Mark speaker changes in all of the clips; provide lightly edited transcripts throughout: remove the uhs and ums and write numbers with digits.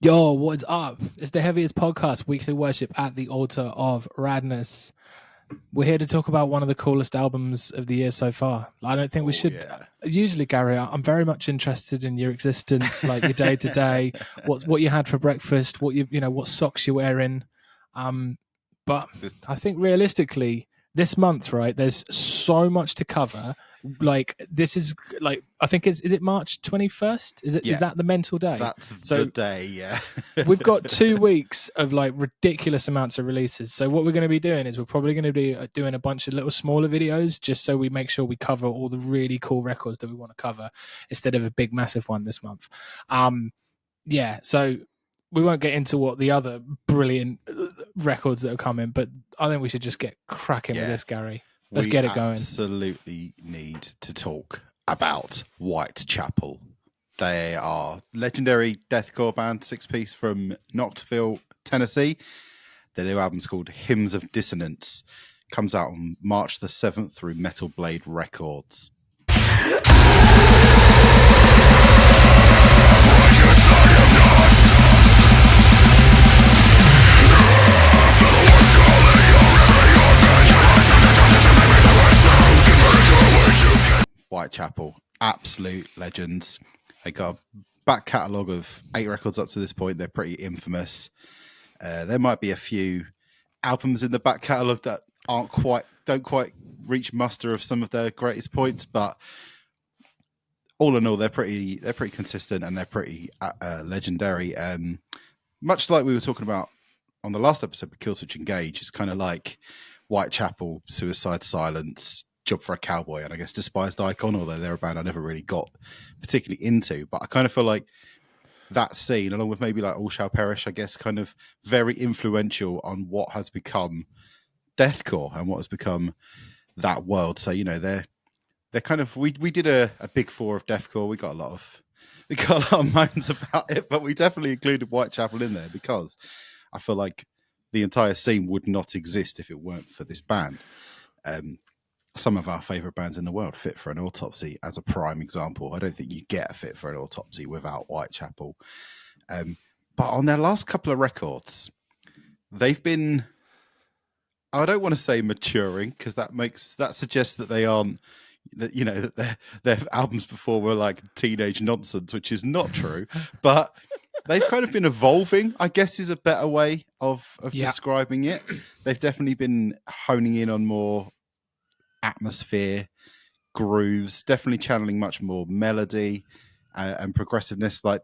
Speaker 1: Yo, what is up? It's the Heavyist podcast, weekly worship at the altar of radness. We're here to talk about one of the coolest albums of the year so far. I don't think we should.
Speaker 2: Yeah.
Speaker 1: Usually, Gary, I'm very much interested in your existence, like your day to day, what you had for breakfast, what socks you're wearing. But I think realistically, this month, right? There's so much to cover. Like this is like I think is it March 21st? Is that the mental day?
Speaker 2: That's the day, yeah.
Speaker 1: We've got 2 weeks of like ridiculous amounts of releases. So what we're going to be doing is we're probably going to be doing a bunch of little smaller videos just so we make sure we cover all the really cool records that we want to cover instead of a big massive one this month. So we won't get into what the other brilliant records that are coming, but I think we should just get cracking with this, Gary. Let's get it going.
Speaker 2: We absolutely need to talk about Whitechapel. They are legendary deathcore band, 6-piece from Knoxville, Tennessee. Their new album's called Hymns of Dissonance. Comes out on March the 7th through Metal Blade Records. Whitechapel, absolute legends. They got a back catalogue of 8 records up to this point. They're pretty infamous. There might be a few albums in the back catalogue that don't quite reach muster of some of their greatest points, but all in all, they're pretty consistent and they're pretty legendary. Much like we were talking about on the last episode with Killswitch Engage, it's kind of like Whitechapel, Suicide Silence, Job for a Cowboy, and I guess Despised Icon, although they're a band I never really got particularly into. But I kind of feel like that scene, along with maybe like All Shall Perish, I guess, kind of very influential on what has become deathcore and what has become that world. So, you know, they're kind of we did a big four of deathcore. We got a lot of moans about it, but we definitely included Whitechapel in there because I feel like the entire scene would not exist if it weren't for this band. Some of our favourite bands in the world, Fit for an Autopsy as a prime example. I don't think you get a Fit for an Autopsy without Whitechapel. But on their last couple of records, they've been, I don't want to say maturing, because that suggests that they aren't, that, you know, that their albums before were like teenage nonsense, which is not true. But they've kind of been evolving, I guess is a better way of describing it. They've definitely been honing in on more atmosphere, grooves, definitely channeling much more melody and progressiveness. Like,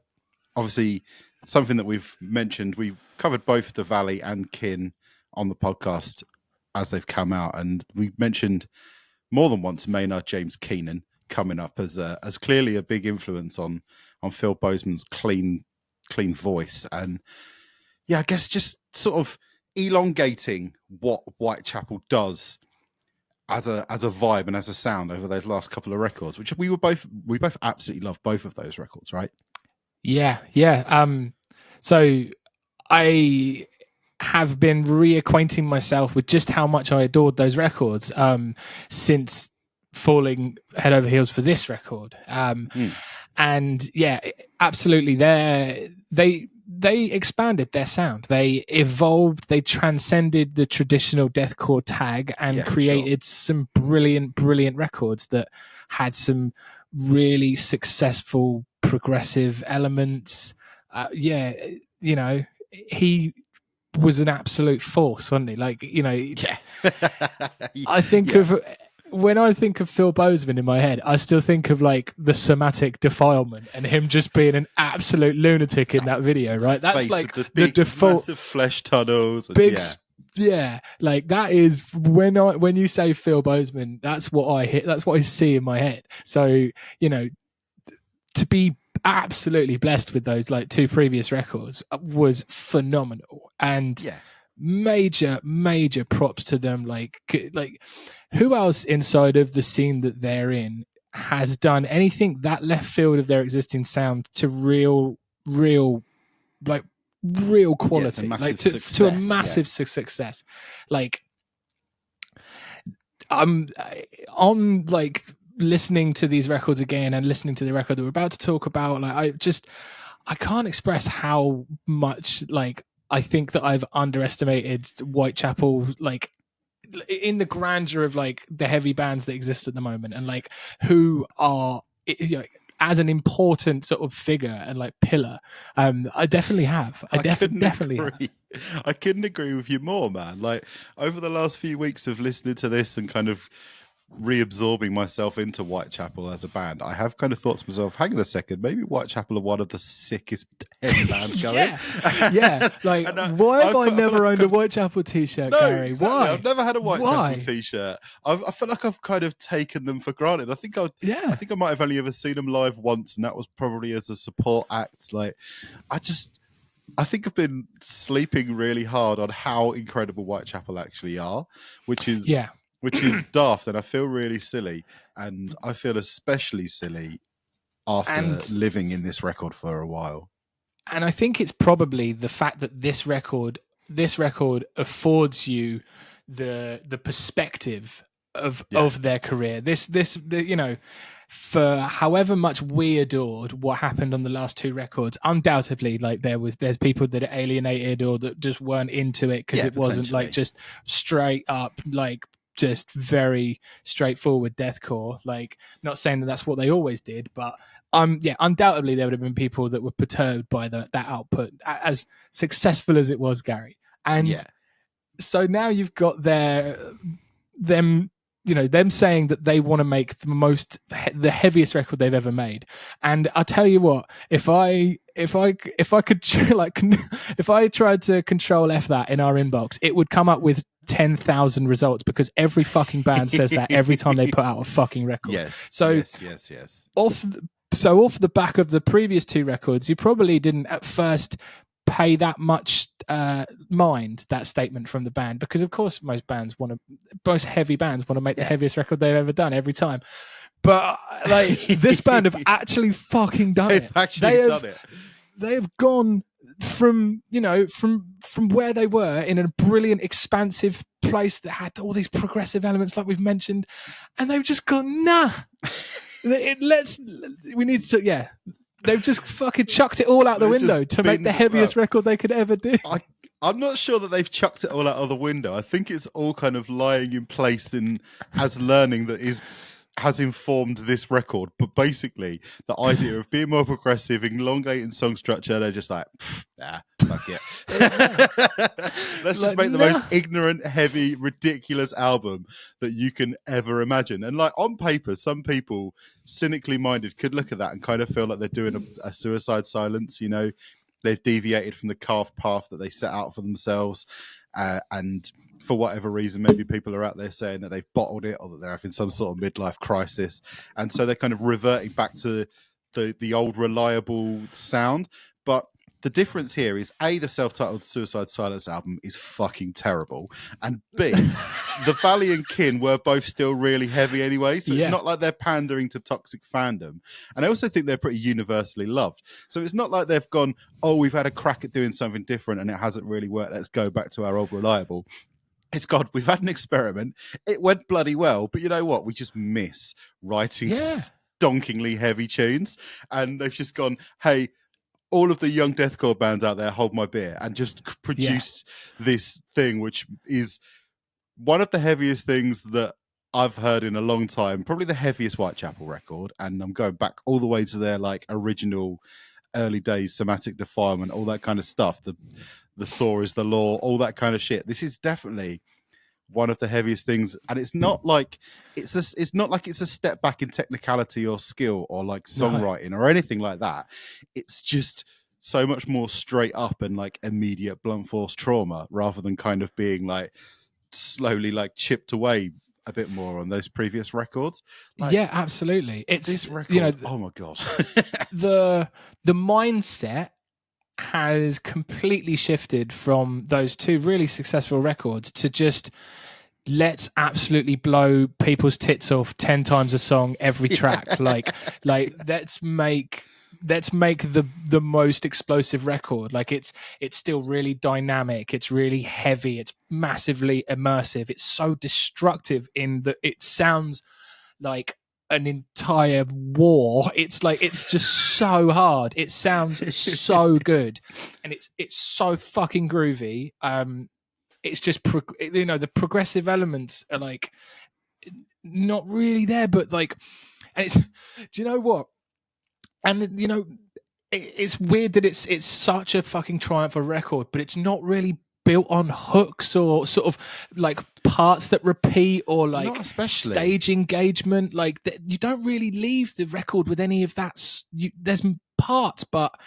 Speaker 2: obviously, something that we've mentioned, we've covered both The Valley and Kin on the podcast as they've come out, and we mentioned more than once Maynard James Keenan coming up as clearly a big influence on Phil Bozeman's clean voice. And yeah, I guess just sort of elongating what Whitechapel does as a vibe and as a sound over those last couple of records, which we both absolutely love both of those records, right?
Speaker 1: Yeah. So I have been reacquainting myself with just how much I adored those records since falling head over heels for this record. And yeah, absolutely. They expanded their sound. They evolved. They transcended the traditional deathcore tag and created some brilliant records that had some really successful progressive elements. You know, he was an absolute force, wasn't he? Like, you know, I think when I think of Phil Bozeman in my head, I still think of like the somatic defilement and him just being an absolute lunatic in that video, right? That's like the default
Speaker 2: massive flesh tunnels.
Speaker 1: Like that is when you say Phil Bozeman, that's what I hit. That's what I see in my head. So, you know, to be absolutely blessed with those like 2 previous records was phenomenal. And major props to them. Like who else inside of the scene that they're in has done anything that left field of their existing sound to real quality, to a massive success. Like I'm on like listening to these records again and listening to the record that we're about to talk about. Like I can't express how much like I think that I've underestimated Whitechapel, like in the grandeur of like the heavy bands that exist at the moment, and like who are, you know, as an important sort of figure and like pillar. I definitely have. I definitely
Speaker 2: agree. I couldn't agree with you more, man. Like over the last few weeks of listening to this and kind of reabsorbing myself into Whitechapel as a band, I have kind of thought to myself, hang on a second, maybe Whitechapel are one of the sickest heavy bands going.
Speaker 1: Yeah. Like, why have I never owned a Whitechapel t-shirt, Gary?
Speaker 2: Exactly.
Speaker 1: Why?
Speaker 2: I've never had a Whitechapel t-shirt. I feel like I've kind of taken them for granted. I think I might have only ever seen them live once, and that was probably as a support act. Like, I think I've been sleeping really hard on how incredible Whitechapel actually are, which is daft, and I feel really silly, and I feel especially silly after living in this record for a while.
Speaker 1: And I think it's probably the fact that this record affords you the perspective of their career. You know, for however much we adored what happened on the last two records, undoubtedly, like there's people that are alienated or that just weren't into it because it wasn't like just straight up like just very straightforward deathcore. Like, not saying that that's what they always did, but undoubtedly there would have been people that were perturbed by that output, as successful as it was, Gary. And so now you've got them saying that they want to make the heaviest record they've ever made. And I'll tell you what, if I could like, if I tried to control F that in our inbox, it would come up with 10,000 results, because every fucking band says that every time they put out a fucking record. Yes. Off the back of the previous two records, you probably didn't at first pay that much mind that statement from the band, because of course most heavy bands want to make the heaviest record they've ever done every time. But like, this band have actually fucking done it. They have gone from where they were in a brilliant, expansive place that had all these progressive elements like we've mentioned, and they've just gone, nah. They've just fucking chucked it all out the window to make the heaviest record they could ever do.
Speaker 2: I'm not sure that they've chucked it all out of the window. I think it's all kind of lying in place as learning that has informed this record. But basically, the idea of being more progressive, elongating song structure, they're just like, fuck it. Let's just make the most ignorant, heavy, ridiculous album that you can ever imagine. And like, on paper, some people, cynically minded, could look at that and kind of feel like they're doing a Suicide Silence. You know, they've deviated from the carved path that they set out for themselves, and for whatever reason, maybe people are out there saying that they've bottled it or that they're having some sort of midlife crisis, and so they're kind of reverting back to the old reliable sound. But the difference here is, A, the self-titled Suicide Silence album is fucking terrible, and B, the Valley and Kin were both still really heavy anyway, so it's not like they're pandering to toxic fandom. And I also think they're pretty universally loved. So it's not like they've gone, oh, we've had a crack at doing something different and it hasn't really worked, let's go back to our old reliable. It's God, we've had an experiment. It went bloody well, but you know what? We just miss writing stonkingly heavy tunes. And they've just gone, hey, all of the young deathcore bands out there, hold my beer, and just produce this thing, which is one of the heaviest things that I've heard in a long time. Probably the heaviest Whitechapel record. And I'm going back all the way to their like original early days, Somatic Defilement, all that kind of stuff. The Saw is the Law, all that kind of shit. This is definitely one of the heaviest things, and it's not like it's a step back in technicality or skill or like songwriting or anything like that. It's just so much more straight up and like immediate blunt force trauma, rather than kind of being like slowly like chipped away a bit more on those previous records. Like,
Speaker 1: yeah, absolutely. It's
Speaker 2: this record. Oh my god,
Speaker 1: the mindset has completely shifted from those two really successful records to just let's absolutely blow people's tits off 10 times a song every track. like let's make the most explosive record. Like, it's still really dynamic, it's really heavy, it's massively immersive, it's so destructive in that it sounds like an entire war. It's like, it's just so hard. It sounds so good, and it's so fucking groovy. It's just the progressive elements are like not really there, but like, and it's, do you know what? And it's weird that it's such a fucking triumph of record, but it's not really built on hooks or sort of like parts that repeat or like stage engagement. Like you don't really leave the record with any of that. There's parts, but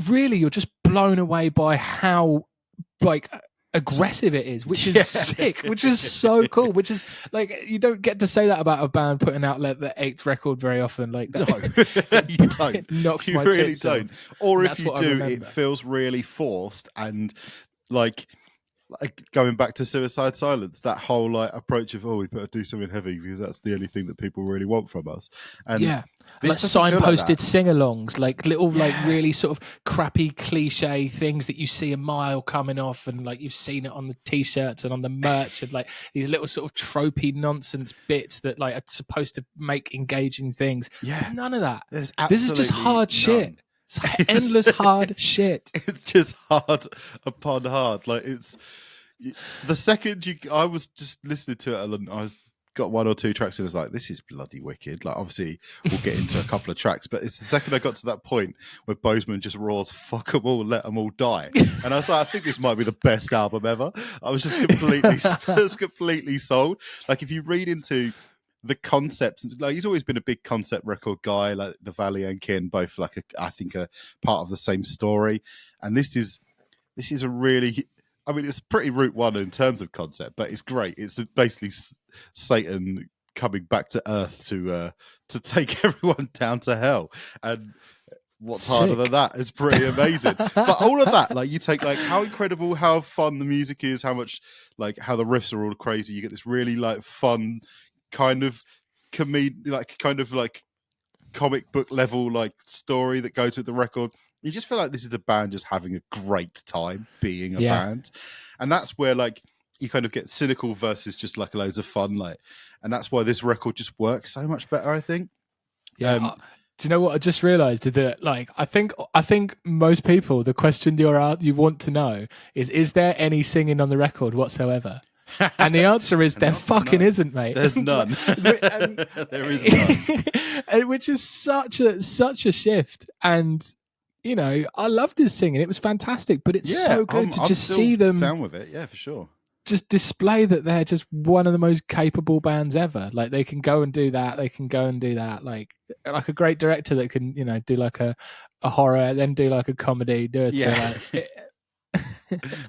Speaker 1: really you're just blown away by how like aggressive it is, which is sick, which is so cool, which is like, you don't get to say that about a band putting out like the 8th record very often. Like that,
Speaker 2: no, you don't.
Speaker 1: It knocks
Speaker 2: you
Speaker 1: my
Speaker 2: really
Speaker 1: tits
Speaker 2: don't.
Speaker 1: off.
Speaker 2: Or if you do, it feels really forced, and like going back to Suicide Silence, that whole like approach of, we better do something heavy because that's the only thing that people really want from us. And
Speaker 1: like signposted sing-alongs, like little like really sort of crappy cliche things that you see a mile coming off, and like you've seen it on the t-shirts and on the merch, and like these little sort of tropey nonsense bits that like are supposed to make engaging things.
Speaker 2: Yeah,
Speaker 1: none of that.
Speaker 2: This
Speaker 1: is just hard shit. It's endless hard shit.
Speaker 2: It's just hard upon hard. Like, it's the second I was just listening to it, and I got 1 or 2 tracks and I was like, this is bloody wicked. Like, obviously we'll get into a couple of tracks, but it's the second I got to that point where Bozeman just roars, fuck them all, let them all die. And I was like, I think this might be the best album ever. I was just completely sold. Like, if you read into the concepts, like, he's always been a big concept record guy, like The Valley and Kin, both like I think a part of the same story. And this is a really, I mean, it's pretty Route One in terms of concept, but it's great. It's basically Satan coming back to Earth to take everyone down to hell. And what's harder than that? It's pretty amazing. But all of that, like, you take like how incredible, how fun the music is, how much like how the riffs are all crazy. You get this really like fun kind of comic book level like story that goes with the record. You just feel like this is a band just having a great time being a band. And that's where like you kind of get cynical versus just like loads of fun, like, and that's why this record just works so much better, I think.
Speaker 1: Do you know what I just realized? That like I think most people, the question you want to know is there any singing on the record whatsoever? And the answer is there fucking isn't, mate.
Speaker 2: There's none. There is none.
Speaker 1: Which is such a shift. And you know, I loved his singing. It was fantastic, but it's so good to just see them
Speaker 2: down with it. Yeah, for sure.
Speaker 1: Just display that they're just one of the most capable bands ever. Like, they can go and do that. They can go and do that. Like a great director that can, you know, do like a horror, then do like a comedy, do it.
Speaker 2: Yeah.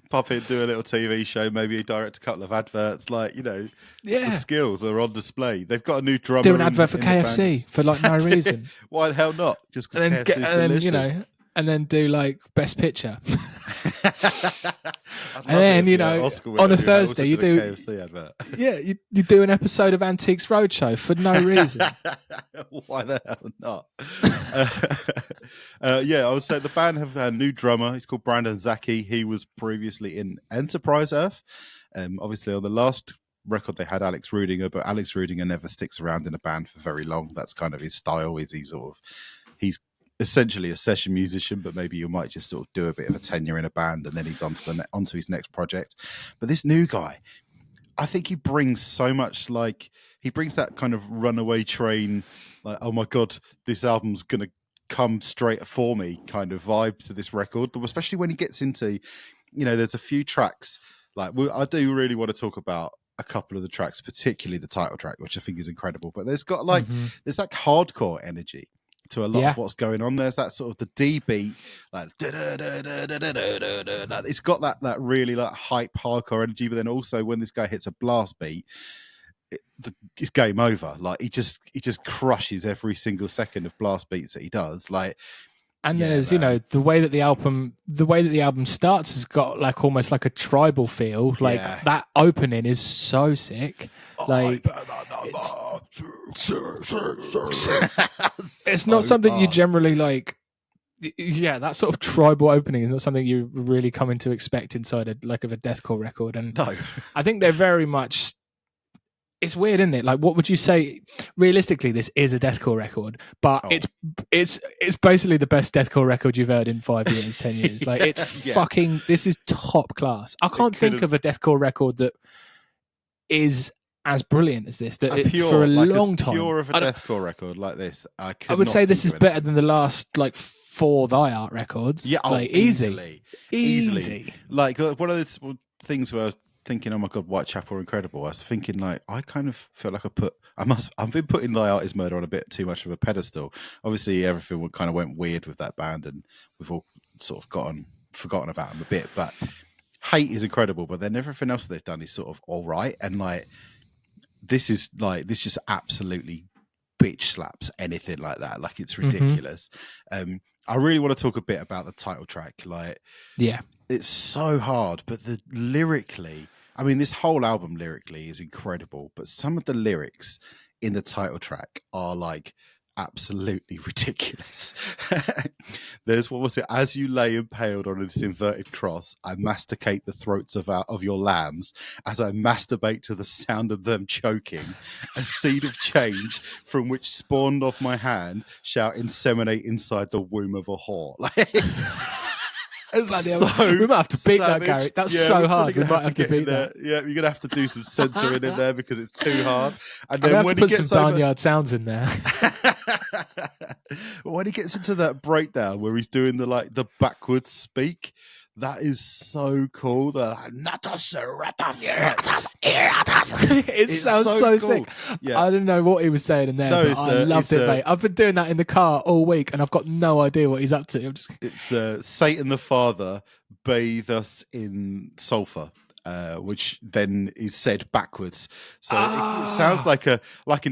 Speaker 2: Pop in, do a little TV show, maybe direct a couple of adverts. Like, you know, the skills are on display. They've got a new drummer.
Speaker 1: Do an advert for KFC for like no reason.
Speaker 2: Why the hell not? Just because KFC is delicious. You know,
Speaker 1: and then do like Best Picture. And then, you know, on a Thursday you do
Speaker 2: KFC advert.
Speaker 1: you do an episode of Antiques Roadshow for no reason.
Speaker 2: Why the hell not? I would say the band have a new drummer. He's called Brandon Zaki. He was previously in Enterprise Earth. Obviously on the last record they had Alex Rudinger, but Alex Rudinger never sticks around in a band for very long. That's kind of his style. He's essentially a session musician, but maybe you might just sort of do a bit of a tenure in a band and then he's onto his next project. But this new guy, I think he brings so much, like, he brings that kind of Runaway Train, like, oh my God, this album's going to come straight for me kind of vibe to this record, especially when he gets into, you know, there's a few tracks, like, I do really want to talk about a couple of the tracks, particularly the title track, which I think is incredible, but there's got like, there's like hardcore energy to a lot of what's going on. There's that sort of the D beat, like it's got that really like hype hardcore energy, but then also when this guy hits a blast beat, it's game over. Like, he just crushes every single second of blast beats that he does. Like,
Speaker 1: and there's, you know, the way that the album starts has got like almost like a tribal feel. Like that opening is so sick. Like, it's not something you generally like. Yeah, that sort of tribal opening is not something you really coming to expect inside of a deathcore record. And
Speaker 2: no.
Speaker 1: I think they're very much it's weird, isn't it? Like, what would you say? Realistically, this is a deathcore record, but
Speaker 2: Oh.
Speaker 1: it's basically the best deathcore record you've heard in 5 years, 10 years. Like, it's fucking. This is top class. I can't think of a deathcore record that is as brilliant as this. That for a long time,
Speaker 2: pure of a deathcore record like this, I
Speaker 1: would say this is better than the last like 4 Thy Art records.
Speaker 2: Yeah,
Speaker 1: like,
Speaker 2: easily.
Speaker 1: Like,
Speaker 2: one of those things where I was thinking, oh my god, Whitechapel are incredible. I was thinking, like, I kind of feel like I've been putting Thy Art is Murder on a bit too much of a pedestal. Obviously, everything kind of went weird with that band, and we've all sort of forgotten about them a bit. But Hate is incredible, but then everything else they've done is sort of all right, and like this just absolutely bitch slaps anything like that. Like, it's ridiculous. I really want to talk a bit about the title track. Like, it's so hard, but lyrically, I mean, this whole album lyrically is incredible, but some of the lyrics in the title track are like absolutely ridiculous. There's, what was it? As you lay impaled on this inverted cross, I masticate the throats of your lambs. As I masturbate to the sound of them choking, a seed of change from which spawned off my hand shall inseminate inside the womb of a whore. We
Speaker 1: might have to beat that, Gary. That's so hard. We might have to beat that.
Speaker 2: Yeah, you're gonna have to do some censoring in there because it's too hard. And
Speaker 1: then when he gets some barnyard sounds in there.
Speaker 2: When he gets into that breakdown where he's doing the backwards speak, that is so cool.
Speaker 1: It sounds so cool. Sick. Yeah. I didn't know what he was saying in there, but I loved it, mate. I've been doing that in the car all week, and I've got no idea what he's up to.
Speaker 2: It's Satan the Father bathe us in sulfur. Which then is said backwards, so it sounds like an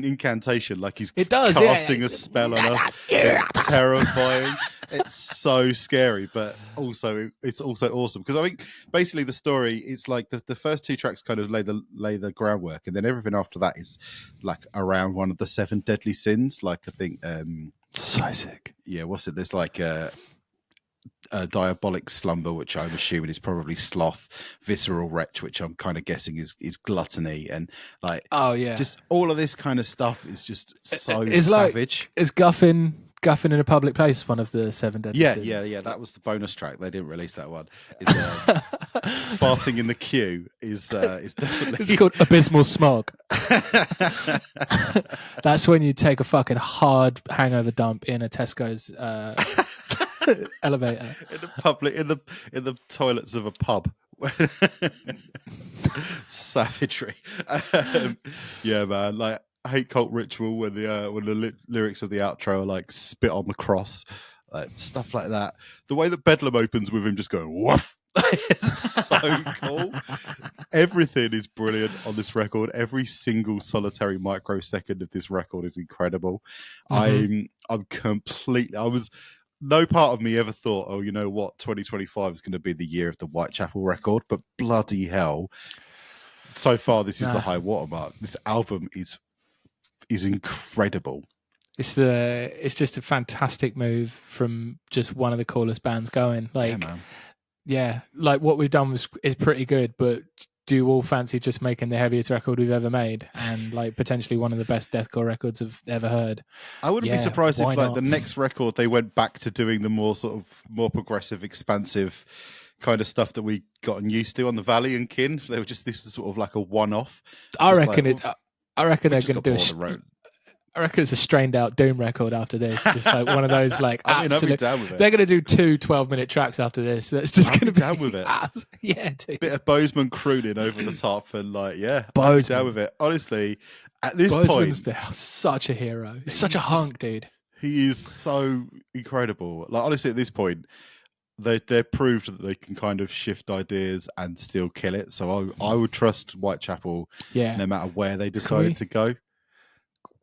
Speaker 2: incantation, like he's casting a spell on us. It's terrifying. It's so scary, but it's also awesome because I think basically the story, it's like the first 2 tracks kind of lay the groundwork, and then everything after that is like around one of the 7 deadly sins. Like, I think
Speaker 1: so sick.
Speaker 2: Yeah, what's it? There's like a diabolic slumber, which I'm assuming is probably sloth, visceral wretch, which I'm kind of guessing is gluttony, and like, just all of this kind of stuff is just so savage.
Speaker 1: Is guffing in a public place one of the 7 deadly sins?
Speaker 2: Yeah, that was the bonus track. They didn't release that one. Farting in the queue is definitely,
Speaker 1: it's called abysmal smog. That's when you take a fucking hard hangover dump in a Tesco's elevator
Speaker 2: in the toilets of a pub. Savagery. Yeah, man. Like, I hate Cult Ritual when the lyrics of the outro are like spit on the cross, stuff like that. The way that Bedlam opens with him just going woof. It's so cool. Everything is brilliant on this record. Every single solitary microsecond of this record is incredible. I'm completely. No part of me ever thought, oh, you know what, 2025 is going to be the year of the Whitechapel record, but bloody hell, so far this is the high watermark. This album is incredible.
Speaker 1: It's just a fantastic move from just one of the coolest bands going. Like, like what we've done is pretty good, but do you all fancy just making the heaviest record we've ever made, and like potentially one of the best deathcore records I've ever heard?
Speaker 2: I wouldn't be surprised if like the next record they went back to doing the more progressive, expansive kind of stuff that we gotten used to on the Valley and Kin. They were just, this was sort of like a one-off.
Speaker 1: I reckon they're going to do I reckon it's a strained out Doom record after this. Just like one of those, like, absolute. They're going to do 2 12-minute tracks after this. That's just going to be
Speaker 2: down with it.
Speaker 1: Yeah, dude.
Speaker 2: Bit of Bozeman crooning over the top, and like, Bozeman down with it. Honestly, at this
Speaker 1: Bozeman's
Speaker 2: point,
Speaker 1: such a hero. He's such a hunk, dude.
Speaker 2: He is so incredible. Like, honestly, at this point, they're proved that they can kind of shift ideas and still kill it. So I would trust Whitechapel, no matter where they decided to go.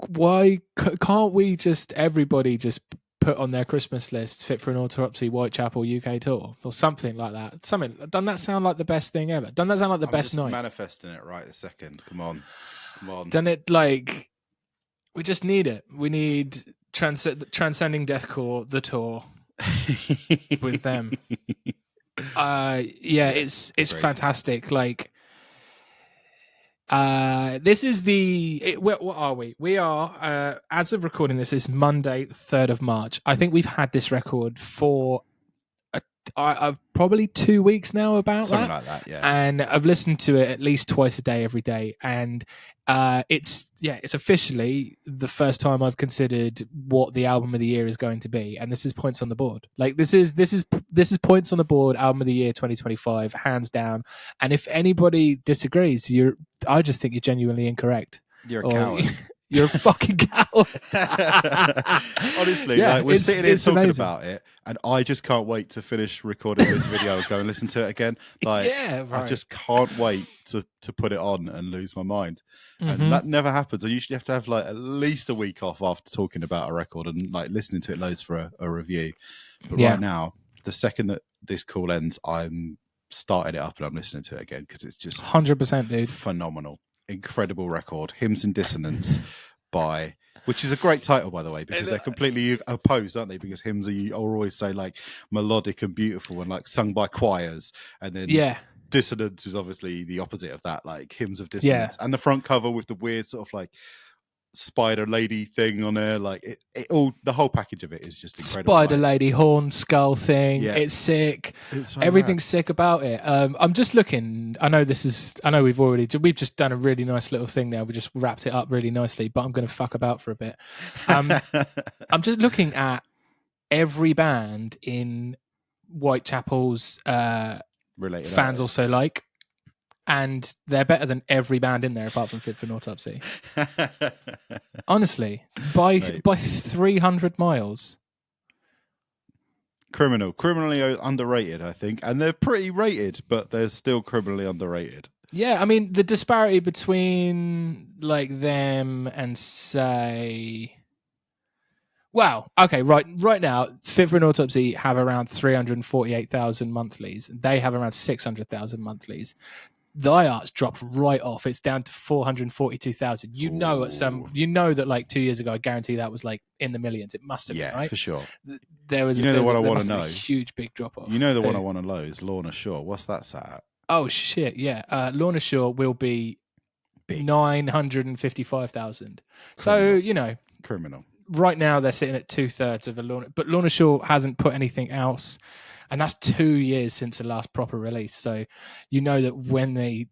Speaker 1: Why can't we everybody just put on their Christmas list Fit for an Autopsy Whitechapel UK tour or something like that? Doesn't that sound like the best thing ever? Doesn't that sound like the best night?
Speaker 2: Manifesting it right a second. Come on.
Speaker 1: Doesn't it, like, we just need it? We need Transcending Deathcore, the tour with them. It's fantastic. Like, This is what are we? We are, as of recording this, is Monday, 3rd of March. I think we've had this record for probably 2 weeks now, about
Speaker 2: Something
Speaker 1: that.
Speaker 2: like that, yeah.
Speaker 1: And I've listened to it at least twice a day, every day. And it's officially the first time I've considered what the album of the year is going to be. And this is points on the board. Like this is points on the board, album of the year 2025, hands down. And if anybody disagrees, I just think you're genuinely incorrect.
Speaker 2: You're a coward.
Speaker 1: You're a fucking coward.
Speaker 2: Honestly, like we're sitting here talking
Speaker 1: amazing.
Speaker 2: about it, and I just can't wait to finish recording this video and go and listen to it again. Like,
Speaker 1: right.
Speaker 2: I just can't wait to put it on and lose my mind.
Speaker 1: Mm-hmm.
Speaker 2: And that never happens. I usually have to have like at least a week off after talking about a record and like listening to it loads for a review. But right now, the second that this call ends, I'm starting it up and I'm listening to it again because it's just
Speaker 1: 100%, dude.
Speaker 2: Phenomenal. Incredible record, Hymns and Dissonance which is a great title, by the way, because they're completely opposed, aren't they? Because hymns are always say like melodic and beautiful and like sung by choirs, and then Dissonance is obviously the opposite of that, like hymns of dissonance. And the front cover with the weird sort of like spider lady thing on there, like the whole package of it is just incredible.
Speaker 1: Spider lady horn skull thing, it's sick. It's so everything's sick about it. I'm just looking. I know we've just done a really nice little thing there. We just wrapped it up really nicely, but I'm going to fuck about for a bit. I'm just looking at every band in Whitechapel's
Speaker 2: related
Speaker 1: fans
Speaker 2: artists.
Speaker 1: Also like. And they're better than every band in there apart from Fit for an Autopsy. Honestly, by 300 miles.
Speaker 2: Criminally underrated, I think. And they're pretty rated, but they're still criminally underrated.
Speaker 1: Yeah, I mean, the disparity between like them and say... Wow. Okay, right now, Fit for an Autopsy have around 348,000 monthlies. They have around 600,000 monthlies. The IART's dropped right off. It's down to 442,000. You know that like 2 years ago, I guarantee that was like in the millions. It must have been, right?
Speaker 2: For sure.
Speaker 1: There was
Speaker 2: the one I want to know.
Speaker 1: A huge big drop off.
Speaker 2: You know the one I want to know is Lorna Shore. What's that at?
Speaker 1: Oh shit, yeah. Lorna Shore will be big. 955,000. So
Speaker 2: criminal.
Speaker 1: Right now they're sitting at 2/3 of a Lorna, but Lorna Shore hasn't put anything else. And that's 2 years since the last proper release. So you know that when they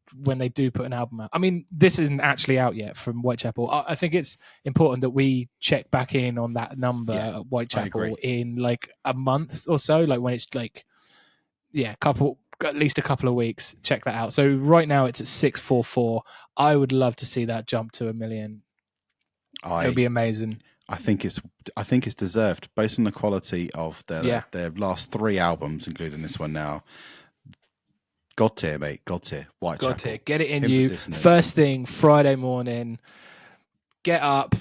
Speaker 1: do put an album out, I mean, this isn't actually out yet from Whitechapel. I think it's important that we check back in on that number at Whitechapel in like a month or so, like when it's like, at least a couple of weeks. Check that out. So right now it's at 644. I would love to see that jump to 1 million. It would be amazing.
Speaker 2: I think it's deserved based on the quality of their last 3 albums, including this one now. God tier, mate. God tier. Whitechapel.
Speaker 1: God tier. Get it in you. First thing, Friday morning. Get up,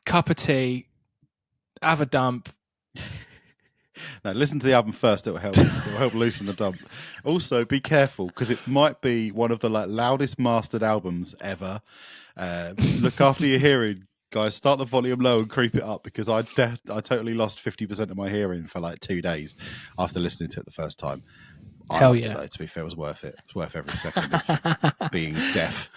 Speaker 1: cup of tea, have a dump.
Speaker 2: Now, listen to the album first. It will help. It will help loosen the dump. Also, be careful because it might be one of the loudest mastered albums ever. Look after your hearing. Guys, start the volume low and creep it up because I totally lost 50% of my hearing for like 2 days after listening to it the first time.
Speaker 1: Hell yeah.
Speaker 2: Though, to be fair, it was worth it. It's worth every second of being deaf.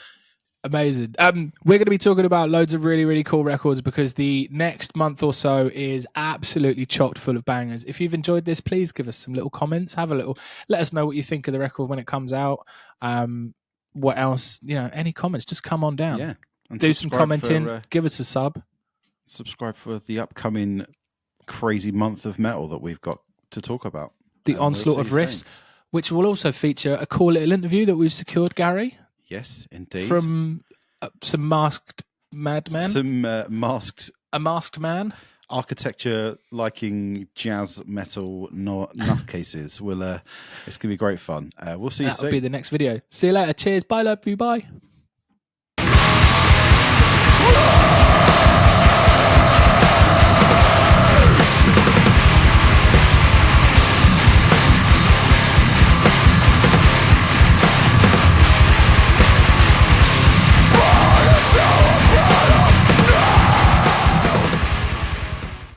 Speaker 1: Amazing. We're going to be talking about loads of really, really cool records because the next month or so is absolutely chocked full of bangers. If you've enjoyed this, please give us some little comments. Let us know what you think of the record when it comes out. What else? Any comments, just come on down.
Speaker 2: Yeah.
Speaker 1: And do some commenting. Give us a sub.
Speaker 2: Subscribe for the upcoming crazy month of metal that we've got to talk about.
Speaker 1: The onslaught of riffs, which will also feature a cool little interview that we've secured, Gary.
Speaker 2: Yes, indeed.
Speaker 1: From some masked madman.
Speaker 2: A
Speaker 1: masked man.
Speaker 2: Architecture liking jazz metal nutcases. It's going to be great fun. We'll see you soon.
Speaker 1: That'll be the next video. See you later. Cheers. Bye, love you. Bye.